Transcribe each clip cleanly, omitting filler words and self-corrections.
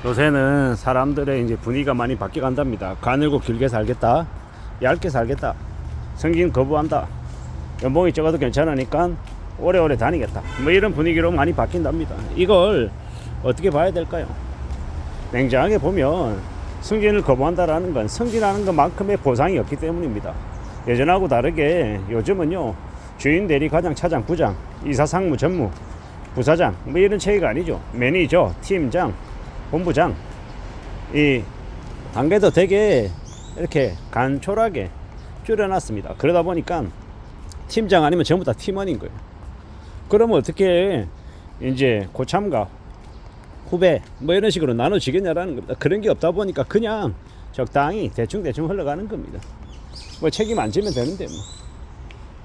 요새는 사람들의 이제 분위기가 많이 바뀌어 간답니다. 가늘고 길게 살겠다, 얇게 살겠다, 승진 거부한다, 연봉이 적어도 괜찮으니까 오래오래 다니겠다, 뭐 이런 분위기로 많이 바뀐답니다. 이걸 어떻게 봐야 될까요? 냉정하게 보면 승진을 거부한다라는 건 승진하는 것만큼의 보상이 없기 때문입니다. 예전하고 다르게 요즘은요, 주인, 대리, 과장, 차장, 부장, 이사, 상무, 전무, 부사장 뭐 이런 체계가 아니죠. 매니저, 팀장, 본부장, 이 단계도 되게 이렇게 간촐하게 줄여놨습니다. 그러다 보니까 팀장 아니면 전부 다 팀원인 거예요. 그러면 어떻게 이제 고참과 후배 뭐 이런 식으로 나눠지겠냐라는 겁니다. 그런 게 없다 보니까 그냥 적당히 대충 흘러가는 겁니다. 뭐 책임 안 지면 되는데 뭐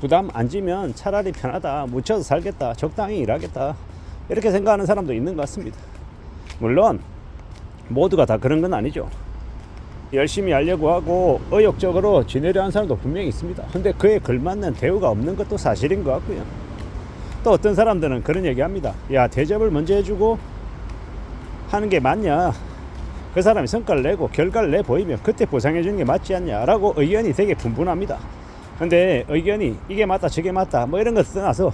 부담 안 지면 차라리 편하다, 묻혀서 살겠다, 적당히 일하겠다, 이렇게 생각하는 사람도 있는 것 같습니다. 물론 모두가 다 그런 건 아니죠. 열심히 하려고 하고 의욕적으로 지내려 하는 사람도 분명히 있습니다. 근데 그에 걸맞는 대우가 없는 것도 사실인 것 같고요. 또 어떤 사람들은 그런 얘기 합니다. 야, 대접을 먼저 해주고 하는 게 맞냐, 그 사람이 성과를 내고 결과를 내 보이면 그때 보상해 주는 게 맞지 않냐 라고 의견이 되게 분분합니다. 근데 의견이 이게 맞다 저게 맞다 뭐 이런 것 떠나서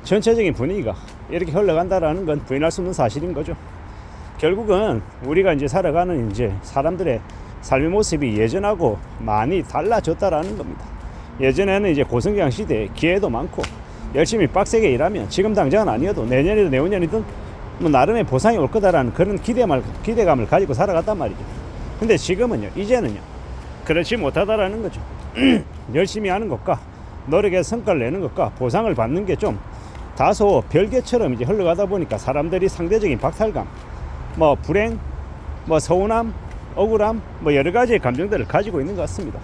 전체적인 분위기가 이렇게 흘러간다라는 건 부인할 수 없는 사실인 거죠. 결국은 우리가 이제 살아가는 이제 사람들의 삶의 모습이 예전하고 많이 달라졌다라는 겁니다. 예전에는 이제 고성장 시대에 기회도 많고 열심히 빡세게 일하면 지금 당장은 아니어도 내년이든 내후년이든 뭐 나름의 보상이 올 거다라는 그런 기대감을 가지고 살아갔단 말이죠. 근데 지금은요, 이제는요, 그렇지 못하다라는 거죠. 열심히 하는 것과 노력에 성과를 내는 것과 보상을 받는 게 좀 다소 별개처럼 이제 흘러가다 보니까 사람들이 상대적인 박탈감, 뭐 불행, 뭐 서운함, 억울함, 뭐 여러 가지의 감정들을 가지고 있는 것 같습니다.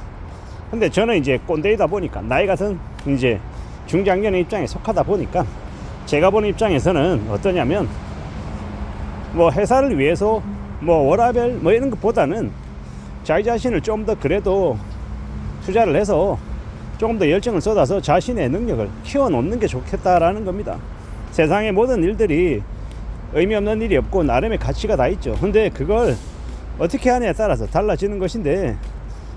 근데 저는 이제 꼰대이다 보니까 나이 같은 이제 중장년의 입장에 속하다 보니까 제가 보는 입장에서는 어떠냐면, 뭐 회사를 위해서 뭐 워라밸 뭐 이런 것보다는 자기 자신을 좀 더 그래도 투자를 해서 조금 더 열정을 쏟아서 자신의 능력을 키워놓는 게 좋겠다라는 겁니다. 세상의 모든 일들이 의미 없는 일이 없고 나름의 가치가 다 있죠. 근데 그걸 어떻게 하냐에 따라서 달라지는 것인데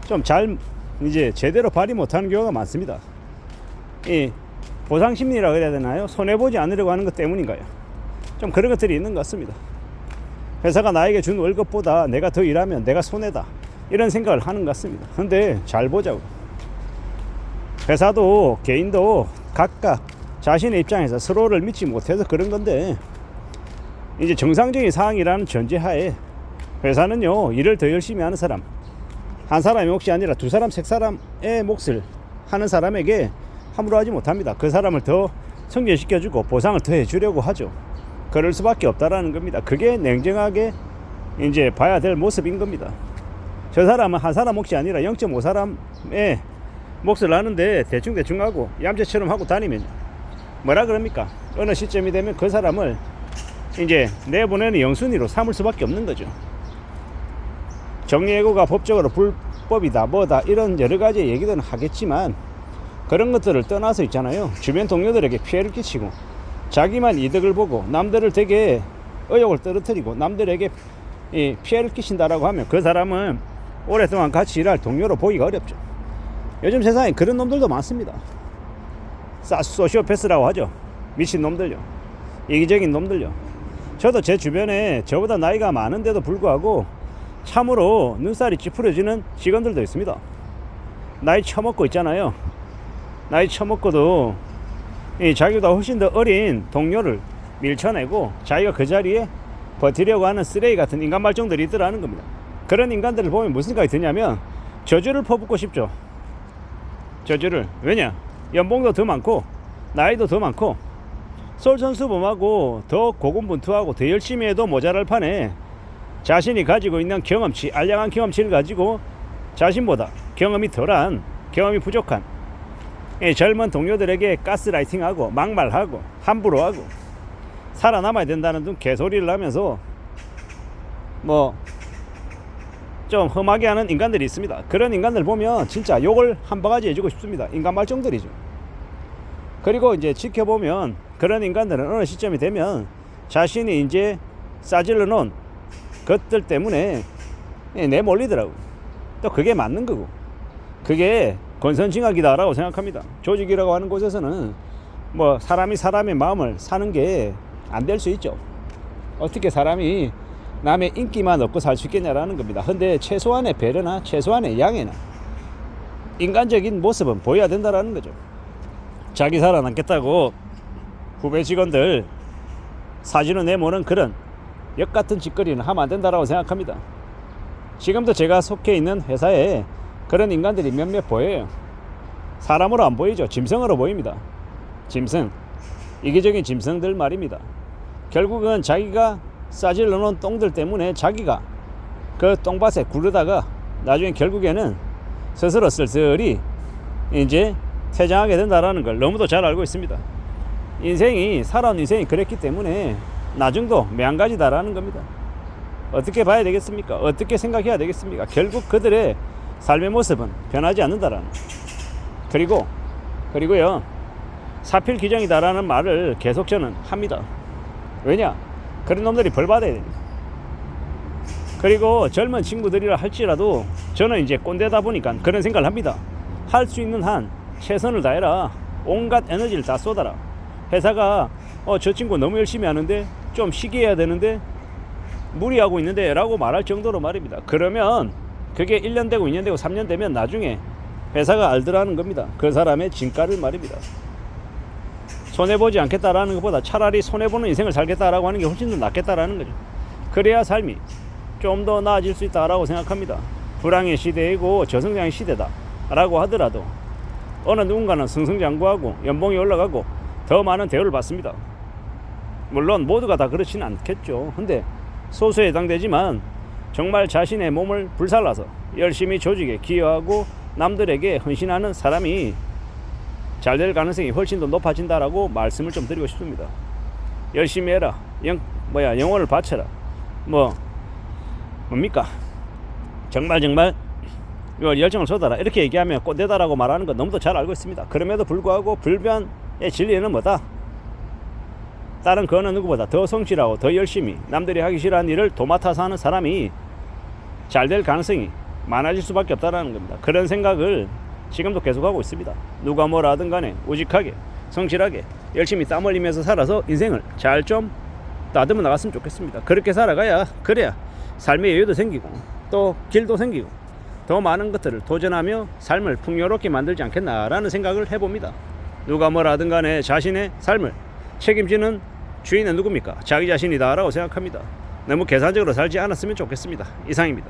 좀 잘 이제 제대로 발휘 못하는 경우가 많습니다. 이 보상 심리라 그래야 되나요? 손해보지 않으려고 하는 것 때문인가요? 좀 그런 것들이 있는 것 같습니다. 회사가 나에게 준 월급보다 내가 더 일하면 내가 손해다, 이런 생각을 하는 것 같습니다. 근데 잘 보자고, 회사도 개인도 각각 자신의 입장에서 서로를 믿지 못해서 그런 건데, 이제 정상적인 상황이라는 전제하에 회사는요, 일을 더 열심히 하는 사람, 한 사람의 몫이 아니라 두 사람 세 사람의 몫을 하는 사람에게 함부로 하지 못합니다. 그 사람을 더 승진시켜주고 보상을 더 해주려고 하죠. 그럴 수밖에 없다라는 겁니다. 그게 냉정하게 이제 봐야 될 모습인 겁니다. 저 사람은 한 사람 몫이 아니라 0.5사람의 몫을 하는데 대충 하고 얌체처럼 하고 다니면 뭐라 그럽니까? 어느 시점이 되면 그 사람을 이제 내보내는 영순위로 삼을 수밖에 없는 거죠. 정리해고가 법적으로 불법이다 뭐다 이런 여러 가지 얘기들은 하겠지만, 그런 것들을 떠나서 있잖아요, 주변 동료들에게 피해를 끼치고 자기만 이득을 보고 남들을 되게 의욕을 떨어뜨리고 남들에게 피해를 끼친다라고 하면 그 사람은 오랫동안 같이 일할 동료로 보기가 어렵죠. 요즘 세상에 그런 놈들도 많습니다. 소시오패스라고 하죠. 미친 놈들요, 이기적인 놈들요. 저도 제 주변에 저보다 나이가 많은데도 불구하고 참으로 눈살이 찌푸려지는 직원들도 있습니다. 나이 처먹고 있잖아요. 나이 처먹고도 자기보다 훨씬 더 어린 동료를 밀쳐내고 자기가 그 자리에 버티려고 하는 쓰레기 같은 인간 말종들이 있더라는 겁니다. 그런 인간들을 보면 무슨 생각이 드냐면 저주를 퍼붓고 싶죠. 저주를. 왜냐? 연봉도 더 많고 나이도 더 많고 솔선수범하고 더 고군분투하고 더 열심히 해도 모자랄 판에 자신이 가지고 있는 경험치, 알량한 경험치를 가지고 자신보다 경험이 덜한, 경험이 부족한 젊은 동료들에게 가스라이팅하고 막말하고 함부로 하고 살아남아야 된다는 등 개소리를 하면서 뭐 좀 험하게 하는 인간들이 있습니다. 그런 인간들 보면 진짜 욕을 한 바가지 해주고 싶습니다. 인간 말종들이죠. 그리고 이제 지켜보면 그런 인간들은 어느 시점이 되면 자신이 이제 싸질러 놓은 것들 때문에 내몰리더라고. 또 그게 맞는 거고, 그게 권선징악이다라고 생각합니다. 조직이라고 하는 곳에서는 뭐 사람이 사람의 마음을 사는 게 안 될 수 있죠. 어떻게 사람이 남의 인기만 얻고 살 수 있겠냐라는 겁니다. 근데 최소한의 배려나 최소한의 양해나 인간적인 모습은 보여야 된다라는 거죠. 자기 살아남겠다고 후배 직원들 사진을 내모는 그런 역 같은 짓거리는 하면 안 된다라고 생각합니다. 지금도 제가 속해 있는 회사에 그런 인간들이 몇몇 보여요. 사람으로 안 보이죠. 짐승으로 보입니다. 짐승, 이기적인 짐승들 말입니다. 결국은 자기가 싸질러 놓은 똥들 때문에 자기가 그 똥밭에 구르다가 나중에 결국에는 스스로 쓸쓸히 이제 퇴장하게 된다라는 걸 너무도 잘 알고 있습니다. 살아온 인생이 그랬기 때문에 나중도 매한가지다라는 겁니다. 어떻게 봐야 되겠습니까? 어떻게 생각해야 되겠습니까? 결국 그들의 삶의 모습은 변하지 않는다라는. 그리고요, 사필 규정이다라는 말을 계속 저는 합니다. 왜냐? 그런 놈들이 벌 받아야 됩니다. 그리고 젊은 친구들이라 할지라도 저는 이제 꼰대다 보니까 그런 생각을 합니다. 할 수 있는 한 최선을 다해라. 온갖 에너지를 다 쏟아라. 회사가 저 친구 너무 열심히 하는데 좀 쉬게 해야 되는데 무리하고 있는데 라고 말할 정도로 말입니다. 그러면 그게 1년 되고 2년 되고 3년 되면 나중에 회사가 알더라는 겁니다. 그 사람의 진가를 말입니다. 손해보지 않겠다라는 것보다 차라리 손해보는 인생을 살겠다라고 하는 게 훨씬 더 낫겠다라는 거죠. 그래야 삶이 좀 더 나아질 수 있다라고 생각합니다. 불황의 시대이고 저성장의 시대다 라고 하더라도 어느 누군가는 승승장구하고 연봉이 올라가고 더 많은 대우를 받습니다. 물론 모두가 다 그렇지는 않겠죠. 근데 소수에 해당되지만 정말 자신의 몸을 불살라서 열심히 조직에 기여하고 남들에게 헌신하는 사람이 잘 될 가능성이 훨씬 더 높아진다라고 말씀을 좀 드리고 싶습니다. 열심히 해라. 영혼을 바쳐라. 뭡니까? 정말 열정을 쏟아라. 이렇게 얘기하면 꼰대다라고 말하는 건 너무도 잘 알고 있습니다. 그럼에도 불구하고 불변의 진리는 뭐다? 다른 그 어느 누구보다 더 성실하고 더 열심히 남들이 하기 싫어하는 일을 도맡아서 하는 사람이 잘 될 가능성이 많아질 수밖에 없다는 겁니다. 그런 생각을 지금도 계속하고 있습니다. 누가 뭐라 하든 간에 우직하게 성실하게 열심히 땀 흘리면서 살아서 인생을 잘 좀 다듬어 나갔으면 좋겠습니다. 그렇게 살아가야 그래야 삶의 여유도 생기고 또 길도 생기고 더 많은 것들을 도전하며 삶을 풍요롭게 만들지 않겠나라는 생각을 해봅니다. 누가 뭐라 하든 간에 자신의 삶을 책임지는 주인은 누굽니까? 자기 자신이다 라고 생각합니다. 너무 계산적으로 살지 않았으면 좋겠습니다. 이상입니다.